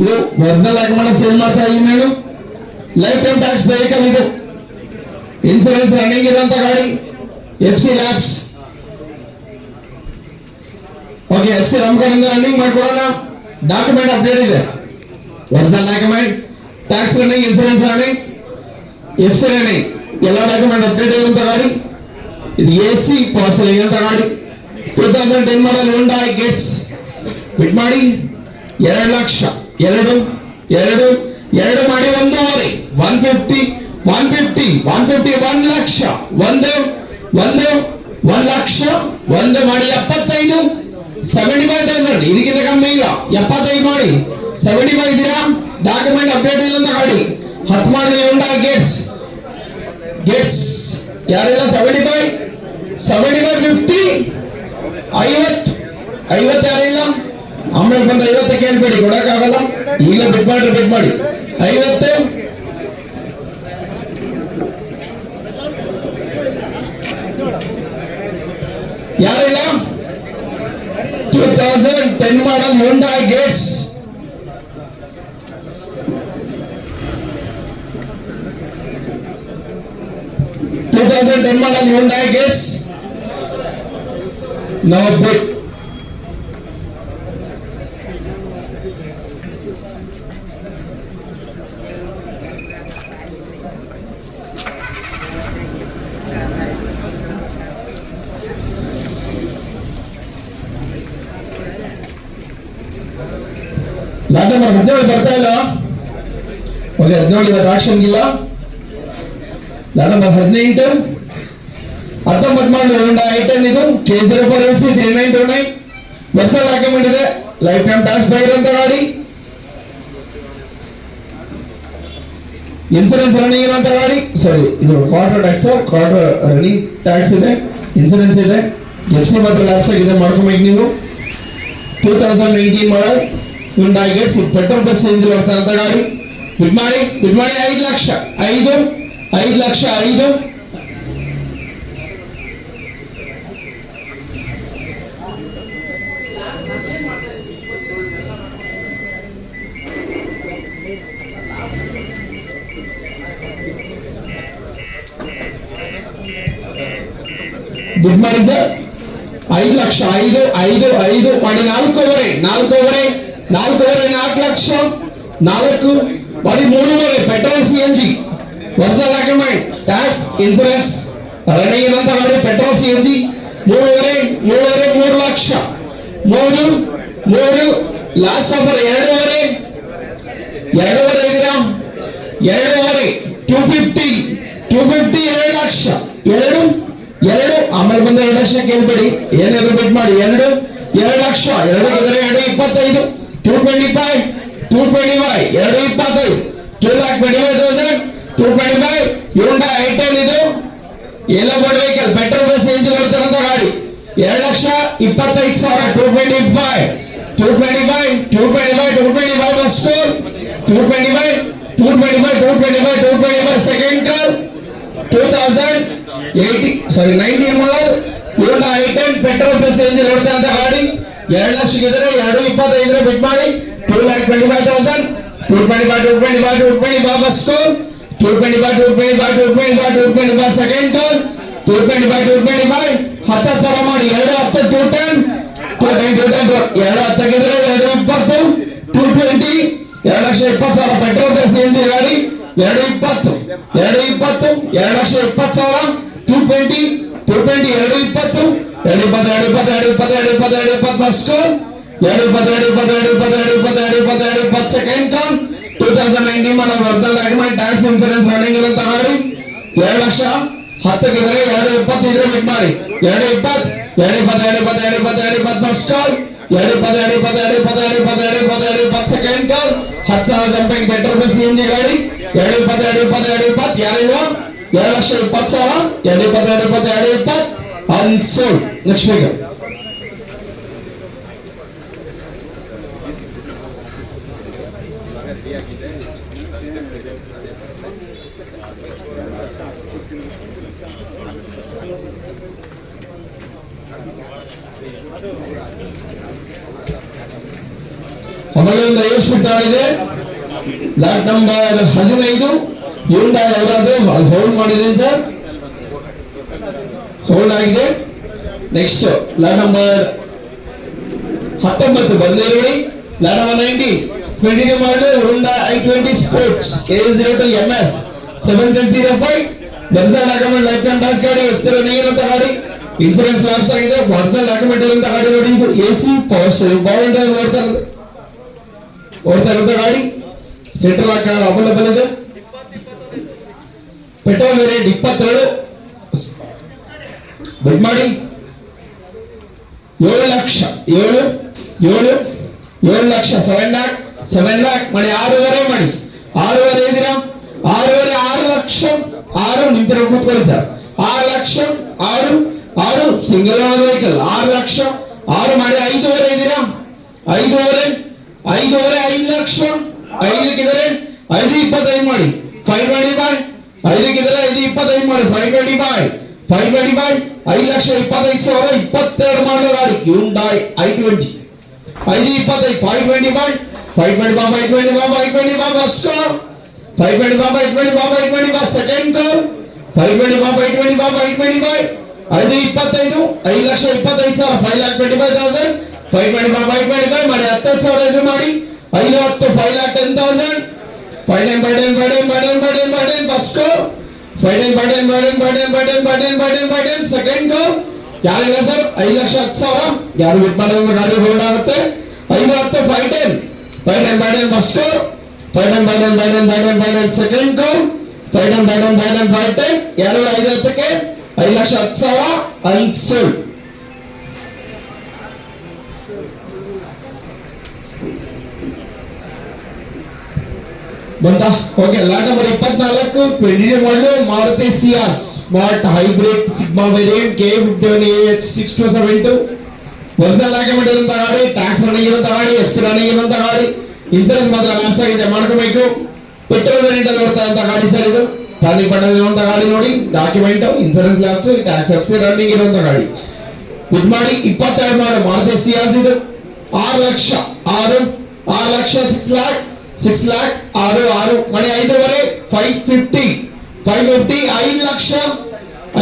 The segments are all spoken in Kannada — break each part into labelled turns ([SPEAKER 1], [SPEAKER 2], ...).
[SPEAKER 1] ಇದು ಒರಿಜಿನಲ್ ಅಗ್ರಿಮೆಂಟ್ ಸೇಲ್ ಮಾಡ್ತಾ ಇದೀನಿ ನಾನು. ಲೈಫ್ ಟೈಮ್ ಟ್ಯಾಕ್ಸ್ ವೆಹಿಕಲ್ ಇದು, ಇನ್ಸೂರೆನ್ಸ್ ರನ್ನಿಂಗ್ ಇರುವಂತ ಗಾಡಿ, FC ಲ್ಯಾಬ್ಸ್. ಓಕೆ, FC ನಮ್ಮ ಕಡೆಯಿಂದ ರನ್ನಿಂಗ್ ಮಾಡ್ಕೊಡೋಣ. ಡಾಕ್ಯುಮೆಂಟ್ ಅಪ್ಡೇಟ್ ಇದೆ, original document, tax running, insurance running, FC running, ಎಲ್ಲ ಡಾಕ್ಯುಮೆಂಟ್ ಅಪ್ಡೇಟ್ ಇರುವಂತ ಗಾಡಿ. ಇದು AC ಪಾರ್ಸಲ್ ಇರುವಂತ ಗಾಡಿ. 2010 ಮಾಡಲ್ Hyundai Getz. ಬಿಟ್ ಮಾಡಿ 2 ಲಕ್ಷ, 2 ಮಾಡಿ 1.5, 150, 150, 1 ಲಕ್ಷ, 1 ಲಕ್ಷ, 1 ಮಾಡಿ 75, 75,000. ಇದಕ್ಕಿಂತ ಕಮ್ಮಿ ಇಲ್ಲ. 75 ಮಾಡಿ 75 ಇದೀರಾ. ಡಾಕ್ಯುಮೆಂಟ್ ಅಪ್ಡೇಟ್ ಇಲ್ಲ ಅಂತ ಗಾಡಿ. 10 ಮಾಡಿ Hyundai Getz ಯಾರೆಲ್ಲ 75, 50, 50 ಯಾರಿಲ್ಲ. ಆಮೇಲೆ ಬಂದ 50 ಕೇಳ್ಬೇಡಿ, ಕೊಡಕ್ಕಾಗಲ್ಲ. ಈಗ ಬಿಟ್ ಮಾಡಿ 50. ಯಾರಿಲ್ಲ. 2010 ಮಾಡಲ್ Hyundai Getz. No bid. Lot number 17 ಬರ್ತಾ ಇಲ್ಲ. ಓಕೆ, 17 ಇವತ್ತು ಆಕ್ಷನ್ ಇಲ್ಲ. ಲಾಟ್ ನಂಬರ್ 18, 19 ಮಾಡಲು Hyundai i10 ಇದು. K04AC 3929. ಒರಿಜಿನಲ್ ಡಾಕ್ಯುಮೆಂಟ್ ಇದೆ, ಲೈಫ್ ಟೈಮ್ ಟ್ಯಾಕ್ಸ್ ಪೇ ಇರುವಂತ ಗಾಡಿ, ಇನ್ಸೂರೆನ್ಸ್ ರನ್ನಿಂಗ್ ಇರುವಂತ ಗಾಡಿ. ಸಾರಿ, ಇದು quarter tax, quarter running tax ಇದೆ, ಇನ್ಸೂರೆನ್ಸ್ ಇದೆ, FC ಮಾತ್ರ ಲ್ಯಾಪ್ಸ್ ಆಗಿದೆ, ಮಾಡ್ಕೊಬೇಕು ನೀವು. 2019 model Hyundai Getz. Petrol plus engine ಬರ್ತಂತ ಗಾಡಿ. ಬಿಟ್ ಮಾಡಿ 5 ಲಕ್ಷ, 5 ಲಕ್ಷ, 5. ಬಿಟ್ ಮಾಡಿ ಸರ್ 5 ಲಕ್ಷ, 5 ಮಾಡಿ 4.5, 4 ಲಕ್ಷ, 4 ಮಾಡಿ 3.5. Petrol CNG, original document, tax, insurance running ಇರುವಂತ ಗಾಡಿ. Petrol CNG 3 lakh, 3 last offer 2.5 ಇದೀರಾ. 2.5, 250, 2 ಲಕ್ಷ, 2. ಆಮೇಲೆ ಬಂದ 2 ಲಕ್ಷ ಕೇಳ್ಬೇಡಿ, ಏನಾದ್ರು ಬಿಟ್ ಮಾಡಿ. 2 ಲಕ್ಷ, 2 25, 225, 225, 225,000, 225. Hyundai i10 ಇದು, ಎಲ್ಲ board vehicle, petrol plus engine ಬರ್ತಕ್ಕಂಥ ಗಾಡಿ. 2,25,000, 225, 225 ಫಸ್ಟ್ ಕಾಲ್, 225 ಸೆಕೆಂಡ್ ಕಾಲ್. 19 ಮಾಡಲ್ Hyundai i10 petrol plus engine ಬರ್ತಕ್ಕಂಥ ಗಾಡಿ. 2 ಲಕ್ಷಕ್ಕಿದ್ರೆ 225 ಬಿಟ್ ಮಾಡಿ 2,25,000, 225 ಫಸ್ಟ್ ಕಾಲ್, 225 ಸೆಕೆಂಡ್ ಕಾಲ್, 225 10,000 ಮಾಡಿ 210, 210, 210 ಗಿದ್ರೆ 220, 220, 2,20,000 ಪೆಟ್ರೋಲ್ ಪ್ಲಸ್ ಇಂಜಿನ್ ಗಾಡಿ. 220, 2,20,000, 220, 220, 220 first call, 220 second call. 2019 model original document, tax, insurance running ಇರುವಂತ ಗಾಡಿ. 2 ಲಕ್ಷ 10 ಗಿದ್ರೆ 220 ಇದ್ರೆ ಬಿಟ್ ಮಾಡಿ 220 ಫಸ್ಟ್ ಕಾಲ್, 220 ಸೆಕೆಂಡ್ ಕಾಲ್. 10,000 ಜಂಪಿಂಗ್ ಪೆಟ್ರೋಲ್ ಪ್ಲಸ್ CNG ಗಾಡಿ. 220 ಯಾರಿಲ್ವಾ. 2,20,000, 220 ಅನ್ಸೋಲ್ಡ್. ನೆಕ್ಸ್ಟ್ ವೇಗ ಆಮೇಲೆ ಒಂದು ಹೈಯೆಸ್ಟ್ ಬಿಡ್ ತಗೊಂಡಿದೆ ಲಾಟ್ ನಂಬರ್ 15 ಯುಂಡೈ ಅವರದು ಅದು ಹೋಲ್ಡ್ ಮಾಡಿದ್ದೀನಿ ಸರ್, ಹೋಲ್ಡ್ ಆಗಿದೆ. ನೆಕ್ಸ್ಟ್ ಲಾಟ್ ನಂಬರ್ 19 ಬಂದೇ ನೋಡಿ, ಲಾಟ್ ನಂಬರ್ 90 22 ಮಾಡಲು ಹುಂಡಾ i20 sports K02 MS 7605 original document life time tax ಗಾಡಿ, ಹೆಸರು ನೀರಂತ ಗಾಡಿ, ಇನ್ಶೂರೆನ್ಸ್ ಲ್ಯಾಪ್ಸ್ ಆಗಿದೆ, ಒರಿಜಿನಲ್ ಡಾಕ್ಯುಮೆಂಟ್ ಇರುವಂತ ಗಾಡಿ ನೋಡಿ. ಇದು AC power steering power window ಓಡ್ತಾ ಇರುವಂತ ಗಾಡಿ, ಸೆಂಟ್ರಲ್ ಲಾಕ್ ಅವೈಲೇಬಲ್ ಇದೆ. ಪೆಟ್ರೋಲ್ ರೇಟ್ 22 ಬಿಡ್ ಮಾಡಿ 7 ಲಕ್ಷ 7 ಲಕ್ಷ 7 ಲ್ಯಾಕ್ ಮಾಡಿ 6.5 ಮಾಡಿ 6.5 ಇದ್ದೀರಾ 6.5 6 ಲಕ್ಷ 6 ನಿಂತಿರೋ ಕೂತ್ಕೊಳ್ಳಿ sir 6 lakh 6 single owner vehicle 6 lakh 6 ಮಾಡಿ 5.5 ಇದ್ದೀರಾ 5.5 ಲಕ್ಷ 5ಕ್ಕಿದ್ರೆ 5.25 ಮಾಡಿ 525 5ಕ್ಕಿದ್ರೆ 5.25 ಮಾಡಿ 525 5,25,000 22 ಮಾಡಲು ಗಾಡಿ Hyundai i20 5.25 525 first call 525 second ಕಾಲ್ 525 5.25 5,25,000 5,25,000 525 ಮಾಡಿ 10,000 ಎದುರು ಮಾಡಿ 5 5,10,000 5 ಫಸ್ಟ್ ಕಾಲ್ 5 ಸೆಕೆಂಡ್ ಕಾಲ್ ಯಾರಿಲ್ಲ ಸರ್ 5,10,000 ಯಾರು ಬಿಟ್ ಮಾಡಿದ್ರೆ ಗಾಡಿ ಹೋಲ್ಡ್ ಆಗುತ್ತೆ 5 510 ಫಸ್ಟ್ ಕಾಲ್ 5 ಸೆಕೆಂಡ್ ಕಾಲ್ 5 ಎರಡು 5,10ಕ್ಕೆ 5,10,000 ಅನ್ಸೋಲ್ಡ್. ಬಂತ ಓಕೆ. ಲಾಟ್ ನಂಬರ್ 24 22 ಮಾಡಲು Maruti Ciaz smart hybrid sigma variant K51AH 6272 original document ಇರುವಂತ ಗಾಡಿ, ಟ್ಯಾಕ್ಸ್ ರನ್ನಿಂಗ್ ಇರುವಂತ ಗಾಡಿ, ಎಫ್ಸಿ ರನ್ನಿಂಗ್ ಇರುವಂತ ಗಾಡಿ, ಇನ್ಸೂರೆನ್ಸ್ ಮಾತ್ರ ಲ್ಯಾಪ್ಸ್ ಆಗಿದೆ ಮಾಡ್ಕೋಬೇಕು. ಪೆಟ್ರೋಲ್ ವೇರಿಯಂಟ್ ಅಲ್ಲಿ ನೋಡ್ತಾ ಇರುವಂತ ಗಾಡಿ ಸರ್ ಇದು, ಪ್ಲಾನಿಂಗ್ ಪಡೆದಿರುವಂತ ಗಾಡಿ ನೋಡಿ, document insurance lapse tax FC running ಇರುವಂತ ಗಾಡಿ. ಇದು ಮಾಡಿ 22 ಮಾಡಲು ಮಾರುತಿ ಸಿಯಾಸ್ ಇದು 6 ಲಕ್ಷ 6 6 ಲ್ಯಾಕ್ 6 ಮಾಡಿ 5.5 550 5 ಲಕ್ಷ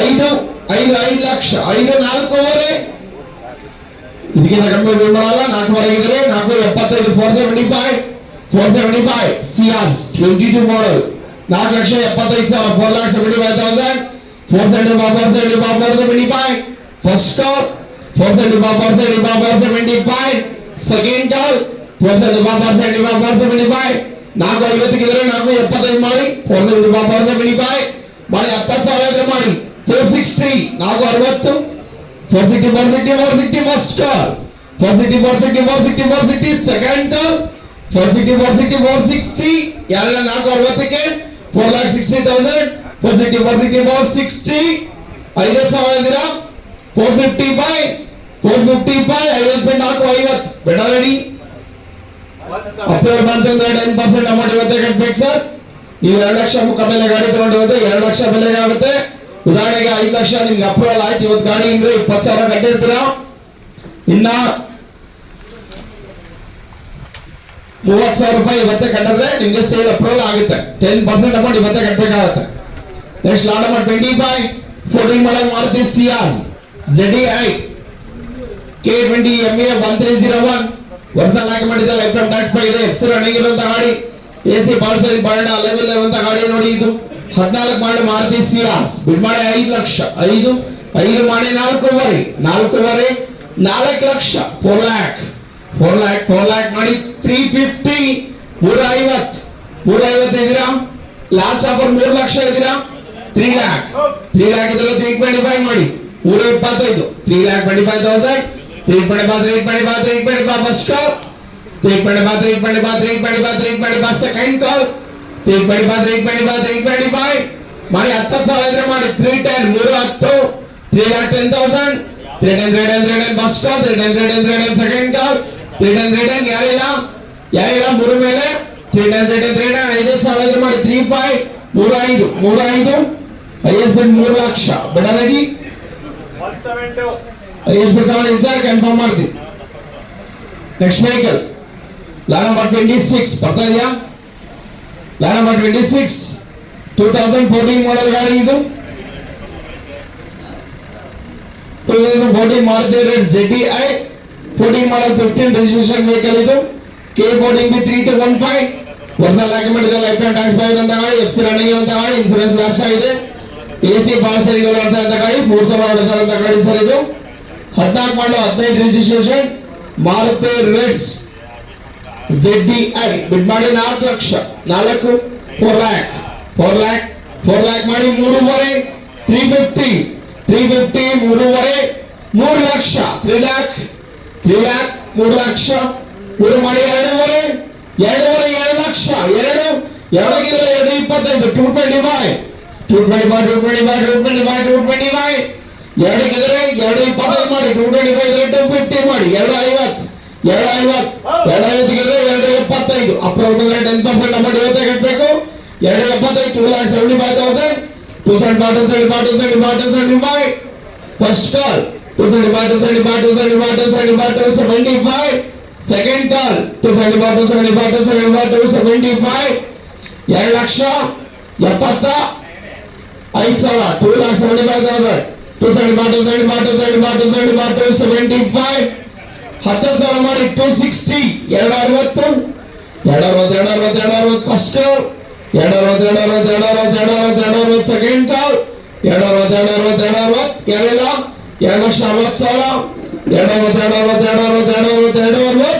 [SPEAKER 1] 5 ಲಕ್ಷ 4.5 ಇದಕ್ಕಿಂತ ಕಮ್ಮಿ ಬಿಲ್ ಮಾಡಲ್ಲ. 4.5 ಇದ್ರೆ 4.75 475 ಸಿಯಾಸ್ 22 ಮಾಡಲ್ 4,75,000 4,75,000 475 ಫಸ್ಟ್ ಕಾಲ್ 475 ಸೆಕೆಂಡ್ ಕಾಲ್ 475 4.50 4.75 ಮಾಡಿ 475 ಮಾಡಿ 10,000 ಮಾಡಿ 460 460 ಫಸ್ಟ್ ಕಾಲ್ 460 ಸೆಕೆಂಡ್ ಕಾಲ್ 460 ಯಾರೆಲ್ಲ 460ಕ್ಕೆ 4,60,000 460 5,000 ಇದ್ದೀರಾ 455 50 ಬೇಡ ರೆಡಿ ಅಪ್ರೂವಲ್ ಬಂತಂದ್ರೆ 10% ಅಮೌಂಟ್ ಇವತ್ತೇ ಕಟ್ಬೇಕು ಸರ್. ನೀವು 2 ಲಕ್ಷ ಮುಖ ಮೇಲೆ ಗಾಡಿ ತಗೊಂಡಿರೋದು 2 ಲಕ್ಷ ಬೆಲೆಗೆ ಆಗುತ್ತೆ. ಉದಾಹರಣೆಗೆ 5 ಲಕ್ಷ ನಿಮ್ಗೆ ಅಪ್ರೂವಲ್ ಆಯ್ತು, ಇವತ್ತು ಗಾಡಿ ಅಂದ್ರೆ 20,000 ಕಟ್ಟಿರ್ತೀರಾ, ಇನ್ನ 30,000 ರೂಪಾಯಿ ಇವತ್ತೇ ಕಟ್ಟಿದ್ರೆ ನಿಮ್ಗೆ ಸೇಲ್ ಅಪ್ರೂವಲ್ ಆಗುತ್ತೆ. 10% ಅಮೌಂಟ್ ಇವತ್ತೇ ಕಟ್ಟಬೇಕಾಗುತ್ತೆ. Next lot number 25 14 model Maruti Ciaz ZDI K20 MA 1301 original document ಇದೆ, ಲೈಫ್ ಟೈಮ್ ಟ್ಯಾಕ್ಸ್ ಇದೆ, ಹೆಸರು ರನ್ನಿಂಗ್ ಇರುವಂತ ಗಾಡಿ, AC ಪವರ್ ಸ್ಟೀರಿಂಗ್ ಬಾರ್ಡ್ ಲೆವೆಲ್ ಇರುವಂತ ಗಾಡಿ ನೋಡಿ. ಇದು 14 ಮಾಡಲು ಮಾರುತಿ ಸಿಯಾಸ್ ಬಿಡ್ ಮಾಡಿ 5 ಲಕ್ಷ 5 ಮಾಡಿ 4.5 4 ಲಕ್ಷ 4 ಲ್ಯಾಕ್ ಮಾಡಿ 350 350 ಇದ್ದೀರಾ. ಲಾಸ್ಟ್ ಆಫರ್ 3 ಲಕ್ಷ ಇದ್ದೀರಾ 3 ಲ್ಯಾಕ್ ಇದ್ರೆ 325 ಮಾಡಿ 325 3,25,000 325 ಫಸ್ಟ್ ಕಾಲ್ 325 ಸೆಕೆಂಡ್ ಕಾಲ್ 325 ಮಾಡಿ 10,000 ಮಾಡಿ 310 310,000 310 ಫಸ್ಟ್ ಕಾಲ್ 310 ಸೆಕೆಂಡ್ ಕಾಲ್ 310 ಯಾರಿಲ್ಲ 3 ಮೇಲೆ 310 5,000 ಮಾಡಿ 35 ಐಎಸ್ಬಿಡ್ 3 ಲಕ್ಷ ಬೇಡ ರೆಡಿ ಐಎಸ್ಬಿಡ್ ತಗೊಂಡು ಸರ್ ಕನ್ಫರ್ಮ್ ಮಾಡ್ತೀವಿ. ನೆಕ್ಸ್ಟ್ ವೆಹಿಕಲ್ ಲೈನ್ ನಂಬರ್ 26 ಬರ್ತಾ ಇದೆಯಾ? ಲೈನ್ ನಂಬರ್ 26 2014 ಮಾಡಲ್ ಗಾಡಿ ಇದು. 2014 ಮಾರುತಿ ರೇಟ್ ZDI 14 ಮಾಡಲ್ 15 ರಿಜಿಸ್ಟ್ರೇಷನ್ ವೆಹಿಕಲ್ ಇದು. K14B 3215 ಒರಿಜಿನಲ್ ಡಾಕ್ಯುಮೆಂಟ್ ಇದೆ. ಲೈಫ್ ಟೈಮ್ ಟ್ಯಾಕ್ಸ್ ಪೇಯರ್ ಅಂತ ಗಾಡಿ, FC ರನ್ನಿಂಗ್ ಇರುವಂತ ಗಾಡಿ, ಇನ್ಶೂರೆನ್ಸ್ ಲ್ಯಾಪ್ಸ್ ಆಗಿದೆ, AC ಪವರ್ ಸ್ಟೀರಿಂಗ್ ಇರುವಂತ ಗಾಡಿ, 4th ಮಾಡಿದಂತ ಗಾಡಿ ಸರ್ ಇದು. 14 ಮಾಡಲ್ 15 ರಿಜಿಸ್ಟ್ರೇಷನ್ ಮಾರುತಿ ರೇಟ್ಸ್ ZDI ಬಿಡ್ ಮಾಡಿ 4 ಲಕ್ಷ 4 ಲ್ಯಾಕ್ ಮಾಡಿ 3.5 350 3.5 3 ಲಕ್ಷ 3 ಲ್ಯಾಕ್ 3 ಲಕ್ಷ 3 ಮಾಡಿ 2.5 ಲಕ್ಷ 2 225 225 ಎರಡಕ್ಕಿದ್ರೆ 225 ಮಾಡಿ 225 250 ಮಾಡಿ 250 ಅಪ್ರೂವ್ 10% ಅಮೌಂಟ್ ಇವತ್ತೇ ಕಟ್ಟಬೇಕು. 275 2,75,000 ಫಸ್ಟ್ ಕಾಲ್ 275 ಸೆಕೆಂಡ್ ಕಾಲ್ 275 2 ಲಕ್ಷ 75,000 2,75,000 275 10,000 ಮಾಡಿ 260 260 ಫಸ್ಟ್ ಕಾಲ್ 260 ಸೆಕೆಂಡ್ ಕಾಲ್ 260 2 ಲಕ್ಷ 60,000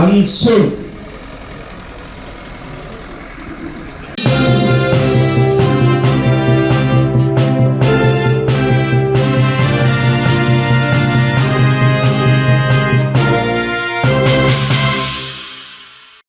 [SPEAKER 1] ಅನ್ಸುಲ್